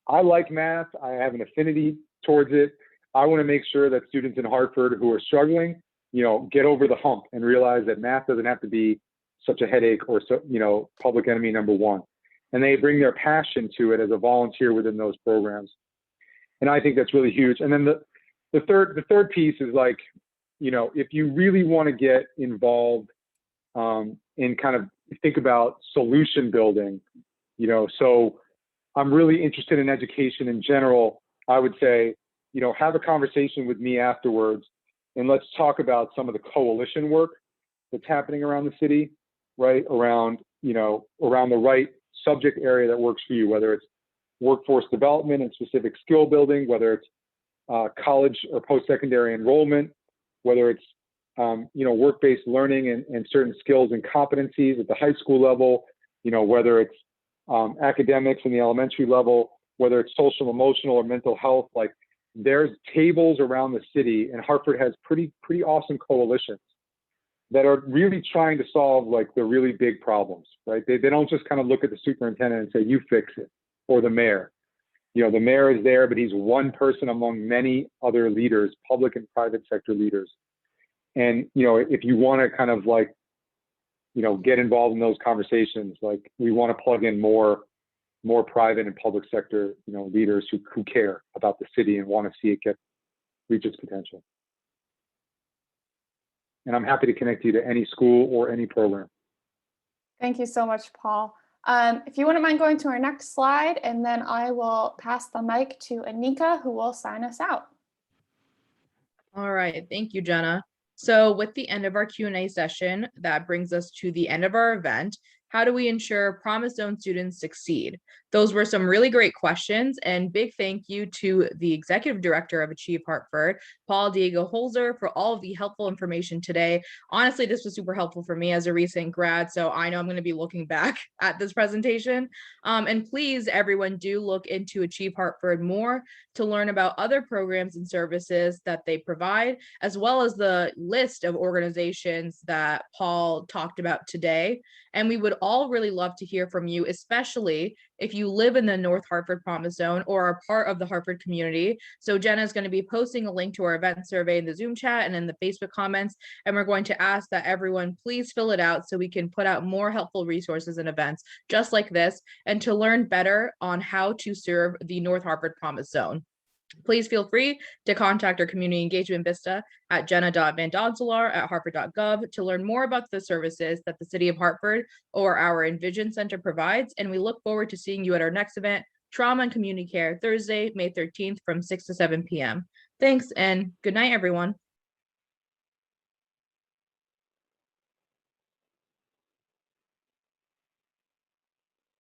I like math, I have an affinity towards it. I want to make sure that students in Hartford who are struggling, you know, get over the hump and realize that math doesn't have to be such a headache or, so, you know, public enemy number one. And they bring their passion to it as a volunteer within those programs. And I think that's really huge. And then the third piece is like, you know, if you really want to get involved in kind of think about solution building, you know, so I'm really interested in education in general. I would say, you know, have a conversation with me afterwards and let's talk about some of the coalition work that's happening around the city, right? Around, you know, around the right subject area that works for you, whether it's workforce development and specific skill building, whether it's college or post-secondary enrollment, whether it's, you know, work-based learning and certain skills and competencies at the high school level, you know, whether it's academics in the elementary level, whether it's social, emotional, or mental health. Like there's tables around the city, and Hartford has pretty awesome coalitions that are really trying to solve like the really big problems, right? They don't just kind of look at the superintendent and say, you fix it, or the mayor. You know, the mayor is there, but he's one person among many other leaders, public and private sector leaders. And, you know, if you want to kind of like, you know, get involved in those conversations, like we want to plug in more private and public sector, you know, leaders who care about the city and want to see it reach its potential. And I'm happy to connect you to any school or any program. Thank you so much, Paul. If you wouldn't mind going to our next slide, and then I will pass the mic to Anika, who will sign us out. All right, thank you, Jenna. So with the end of our Q&A session, that brings us to the end of our event. How do we ensure Promise Zone students succeed? Those were some really great questions, and big thank you to the Executive Director of Achieve Hartford, Paul Diego Holzer, for all of the helpful information today. Honestly, this was super helpful for me as a recent grad, so I know I'm going to be looking back at this presentation. And please, everyone, do look into Achieve Hartford more to learn about other programs and services that they provide, as well as the list of organizations that Paul talked about today. And we would all really love to hear from you, especially if you live in the North Hartford Promise Zone or are part of the Hartford community. So Jenna is going to be posting a link to our event survey in the Zoom chat and in the Facebook comments. And we're going to ask that everyone please fill it out so we can put out more helpful resources and events just like this, and to learn better on how to serve the North Hartford Promise Zone. Please feel free to contact our community engagement vista at jenna.vandonselaar@hartford.gov to learn more about the services that the City of Hartford or our Envision Center provides. And we look forward to seeing you at our next event, Trauma and Community Care, Thursday, May 13th from 6 to 7 p.m. Thanks and good night, everyone.